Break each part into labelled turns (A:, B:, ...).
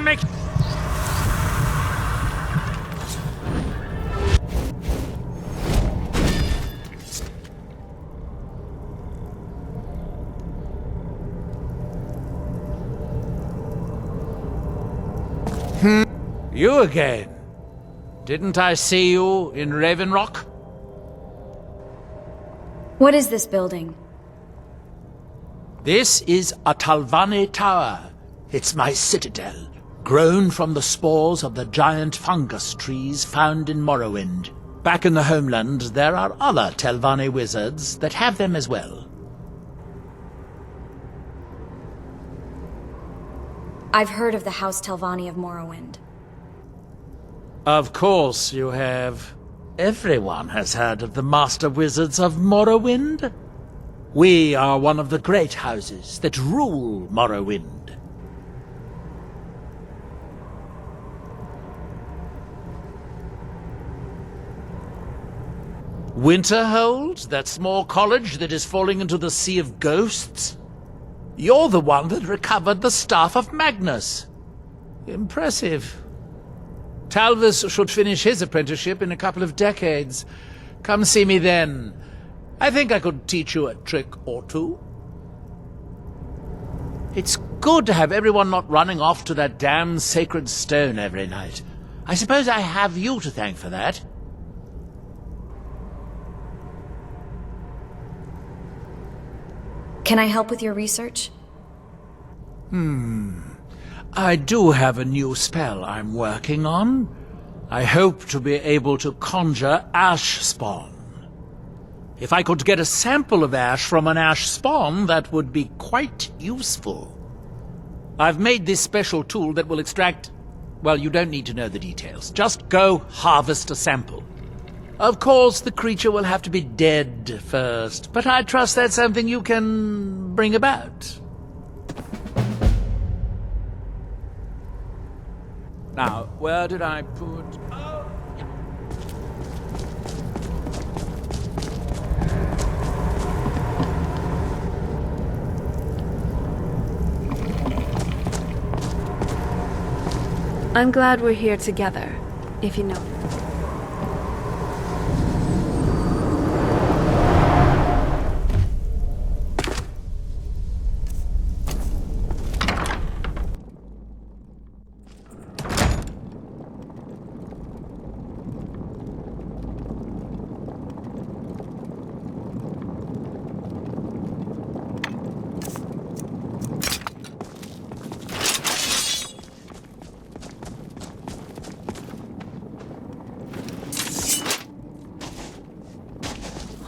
A: and make... You again? Didn't I see you in Raven Rock?
B: What is this building?
A: This is a Talvani Tower. It's my citadel, grown from the spores of the giant fungus trees found in Morrowind. Back in the homeland, there are other Telvanni wizards that have them as well.
B: I've heard of the House Telvanni of Morrowind.
A: Of course you have. Everyone has heard of the Master Wizards of Morrowind. We are one of the great houses that rule Morrowind. Winterhold, that small college that is falling into the Sea of Ghosts? You're the one that recovered the Staff of Magnus. Impressive. Talvis should finish his apprenticeship in a couple of decades. Come see me then. I think I could teach you a trick or two. It's good to have everyone not running off to that damn sacred stone every night. I suppose I have you to thank for that.
B: Can I help with your research?
A: I do have a new spell I'm working on. I hope to be able to conjure ash spawn. If I could get a sample of ash from an ash spawn, that would be quite useful. I've made this special tool that will extract... Well, you don't need to know the details. Just go harvest a sample. Of course, the creature will have to be dead first, but I trust that's something you can bring about. Now, where did I put... Oh, yeah.
C: I'm glad we're here together, if you know.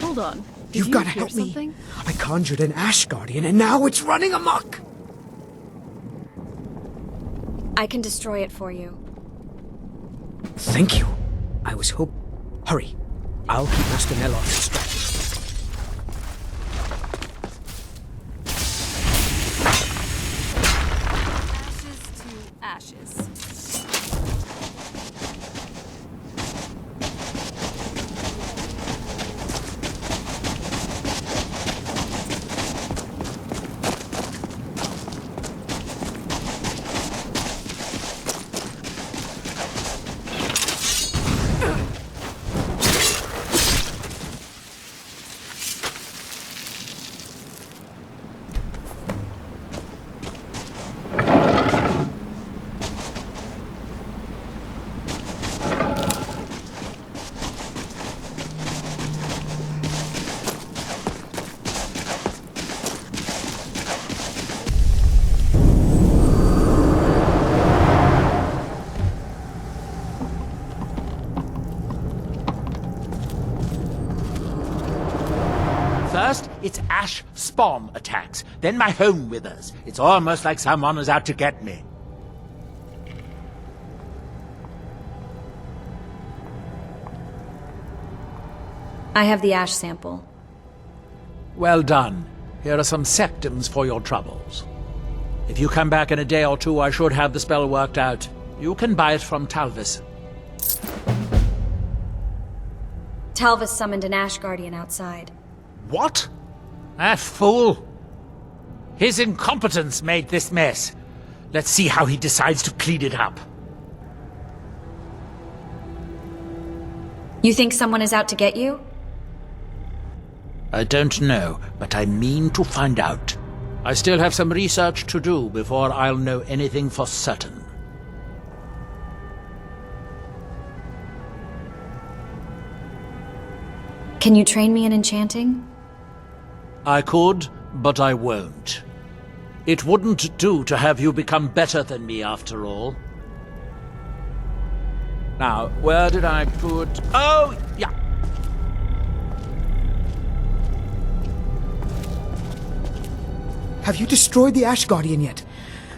C: Hold on.
D: You've got to help me. I conjured an Ash Guardian and now it's running amok!
B: I can destroy it for you.
D: Thank you. I was Hurry. I'll keep Master Neloth distracted.
C: Ashes to ashes.
A: First, it's ash spawn attacks, then my home withers. It's almost like someone is out to get me.
B: I have the ash sample.
A: Well done. Here are some septums for your troubles. If you come back in a day or two, I should have the spell worked out. You can buy it from Talvis.
B: Talvis summoned an Ash Guardian outside.
A: What? That fool! His incompetence made this mess. Let's see how he decides to clean it up.
B: You think someone is out to get you?
A: I don't know, but I mean to find out. I still have some research to do before I'll know anything for certain.
B: Can you train me in enchanting?
A: I could, but I won't. It wouldn't do to have you become better than me, after all. Now, where did I put... Oh, yeah!
D: Have you destroyed the Ash Guardian yet?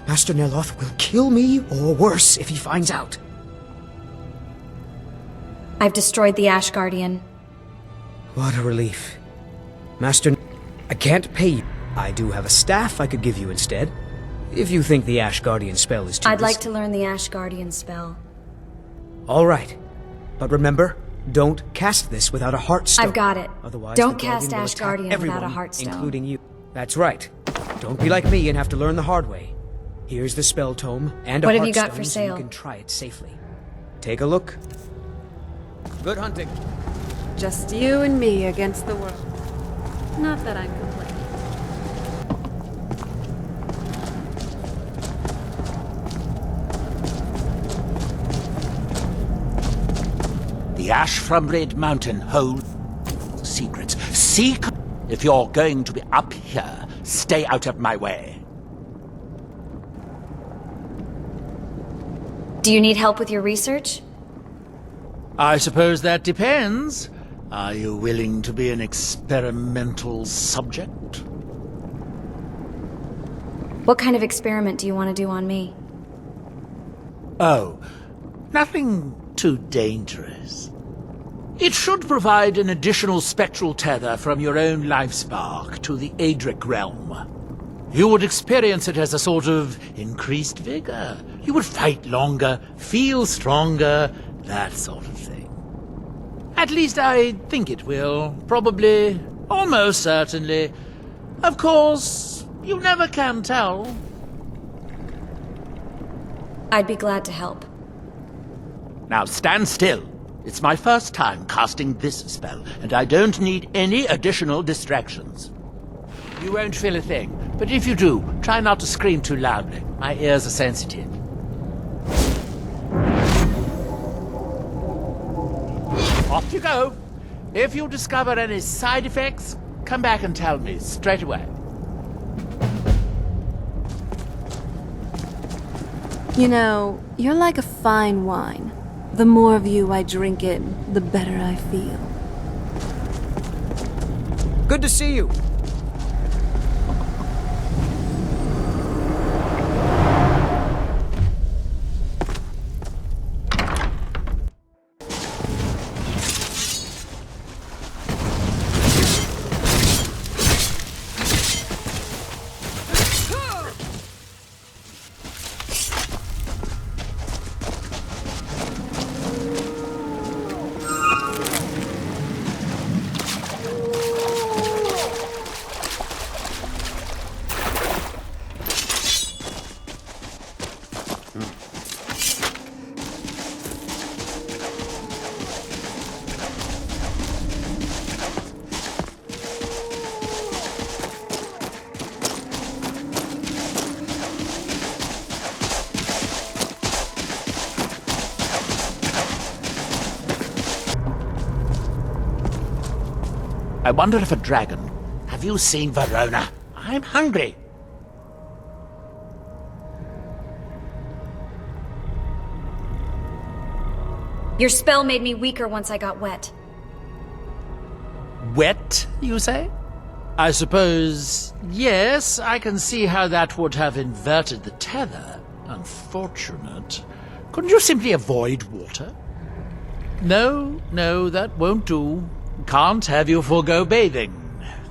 D: Master Neloth will kill me, or worse, if he finds out.
B: I've destroyed the Ash Guardian.
D: What a relief. Master, I can't pay you. I do have a staff I could give you instead, if you think the Ash Guardian spell is too
B: I'd like
D: risky.
B: to learn the Ash Guardian spell.
D: All right. But remember, don't cast this without a Heartstone.
B: I've got it.
D: Otherwise,
B: Don't
D: the
B: cast
D: Guardian will
B: Ash
D: attack
B: Guardian without a
D: everyone,
B: Heartstone.
D: including you. That's right. Don't be like me and have to learn the hard way. Here's the spell tome and a
B: What
D: Heartstone
B: have you got for
D: so
B: sale?
D: you can try it safely. Take a look. Good hunting.
C: Just you and me against the world. Not that I'm complaining.
A: The ash from Red Mountain holds secrets. Seek... If you're going to be up here, stay out of my way.
B: Do you need help with your research?
A: I suppose that depends. Are you willing to be an experimental subject?
B: What kind of experiment do you want to do on me?
A: Oh, nothing too dangerous. It should provide an additional spectral tether from your own life spark to the Adric realm. You would experience it as a sort of increased vigor. You would fight longer, feel stronger, that sort of thing. At least I think it will. Probably. Almost certainly. Of course, you never can tell.
B: I'd be glad to help.
A: Now stand still. It's my first time casting this spell, and I don't need any additional distractions. You won't feel a thing, but if you do, try not to scream too loudly. My ears are sensitive. Off you go. If you discover any side effects, come back and tell me straight away.
C: You know, you're like a fine wine. The more of you I drink in, the better I feel.
D: Good to see you.
A: I wonder if a dragon... Have you seen Verona? I'm hungry.
B: Your spell made me weaker once I got wet.
A: Wet, you say? I suppose... Yes, I can see how that would have inverted the tether. Unfortunate. Couldn't you simply avoid water? No, that won't do. Can't have you forego bathing.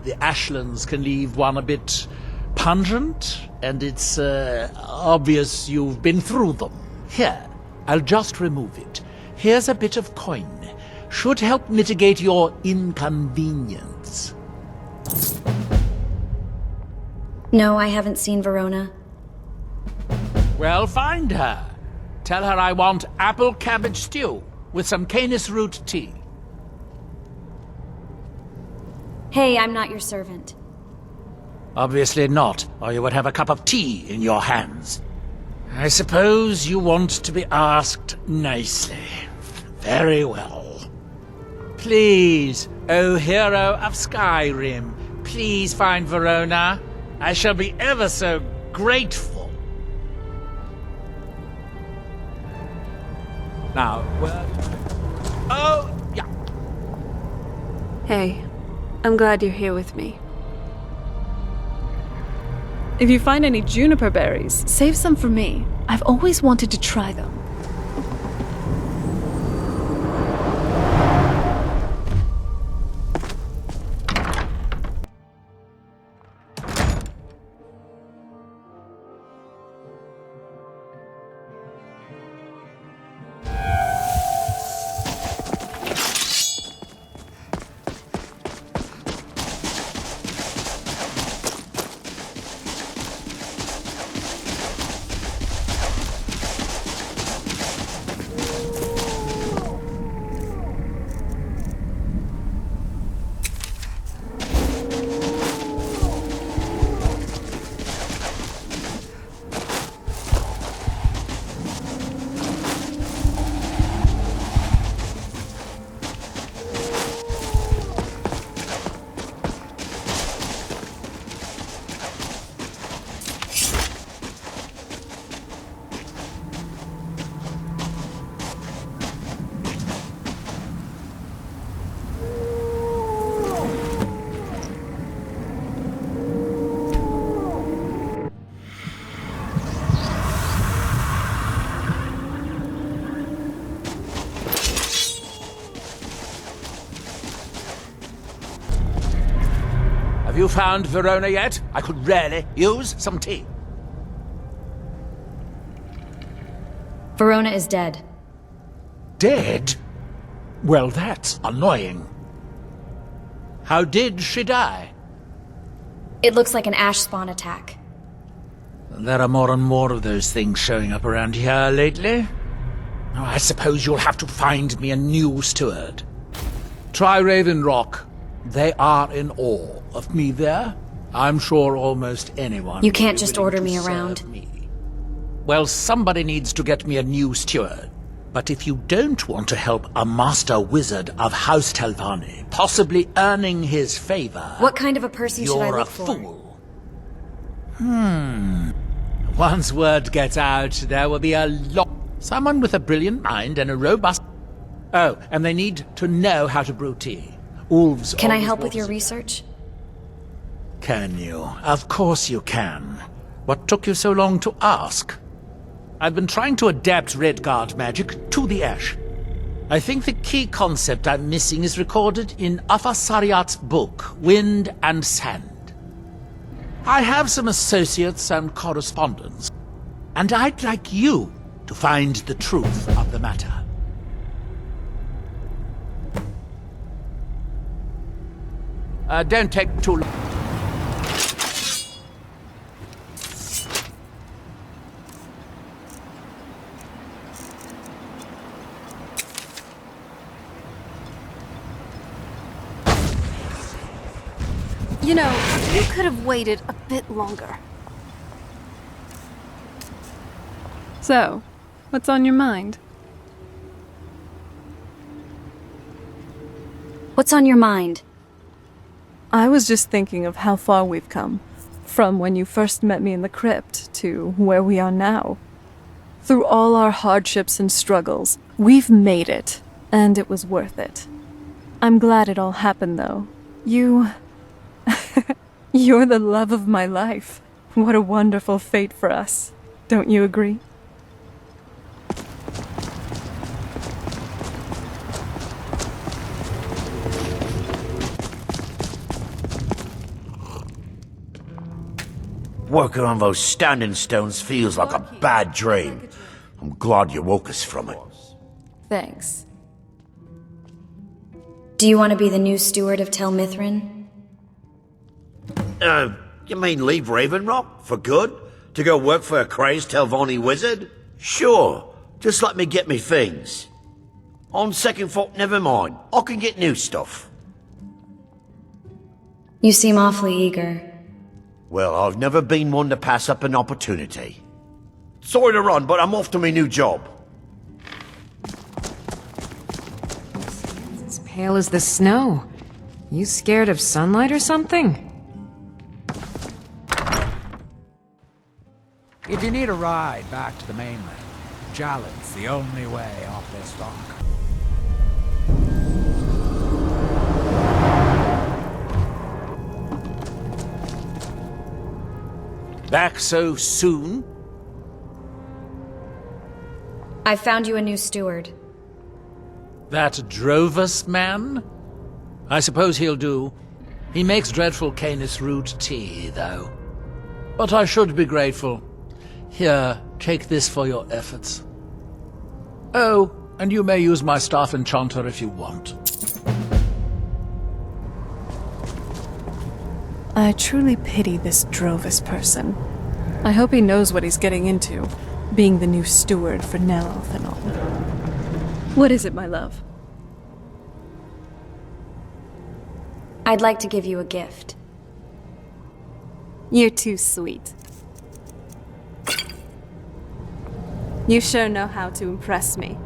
A: The ashlands can leave one a bit pungent, and it's obvious you've been through them. Here, I'll just remove it. Here's a bit of coin. Should help mitigate your inconvenience.
B: No, I haven't seen Verona.
A: Well, find her. Tell her I want apple cabbage stew with some canis root tea.
B: Hey, I'm not your servant.
A: Obviously not, or you would have a cup of tea in your hands. I suppose you want to be asked nicely. Very well. Please, O hero of Skyrim, please find Verona. I shall be ever so grateful. Now, where... Oh, yeah.
C: Hey, I'm glad you're here with me.
E: If you find any juniper berries,
C: Save some for me. I've always wanted to try them.
A: Have you found Verona yet? I could really use some tea.
B: Verona is dead.
A: Dead? Well, that's annoying. How did she die?
B: It looks like an ash spawn attack.
A: There are more and more of those things showing up around here lately. Oh, I suppose you'll have to find me a new steward. Try Raven Rock. They are in awe of me there. I'm sure almost anyone...
B: You can't
A: would be
B: just
A: willing
B: order
A: to
B: me
A: serve
B: around.
A: me. Well, somebody needs to get me a new steward. But if you don't want to help a master wizard of House Telvanni, possibly earning his favor...
B: What kind of a person should I
A: You're a
B: look for?
A: fool. Once word gets out, there will be a lot... Someone with a brilliant mind and a robust... Oh, and they need to know how to brew tea. Wolves
B: Can I
A: always
B: help
A: want
B: with your
A: to-
B: research?
A: Can you? Of course you can. What took you so long to ask? I've been trying to adapt Redguard magic to the Ash. I think the key concept I'm missing is recorded in Afasariat's book, Wind and Sand. I have some associates and correspondents, and I'd like you to find the truth of the matter. Don't take too long.
C: You know, you could have waited a bit longer.
E: so, what's on your mind?
B: What's on your mind?
E: I was just thinking of how far we've come. From when you first met me in the crypt to where we are now. Through all our hardships and struggles, we've made it, and it was worth it. I'm glad it all happened, though. You're the love of my life. What a wonderful fate for us. Don't you agree?
F: Working on those standing stones feels like a bad dream. I'm glad you woke us from it.
E: Thanks.
B: Do you want to be the new steward of Tel Mithrin?
F: You mean leave Raven Rock for good? To go work for a crazed Telvanni wizard? Sure, just let me get me things. On second thought, never mind. I can get new stuff.
B: You seem awfully eager.
F: Well, I've never been one to pass up an opportunity. Sorry to run, but I'm off to my new job.
G: As pale as the snow. You scared of sunlight or something?
H: If you need a ride back to the mainland, Jalen's the only way off this dock.
A: Back so soon?
B: I found you a new steward.
A: That Drovus man? I suppose he'll do. He makes dreadful Canis root tea, though. But I should be grateful. Here, take this for your efforts. Oh, and you may use my staff enchanter if you want.
E: I truly pity this Drovus person. I hope he knows what he's getting into, being the new steward for Neloth and all. What is it, my love?
B: I'd like to give you a gift.
C: You're too sweet. You sure know how to impress me.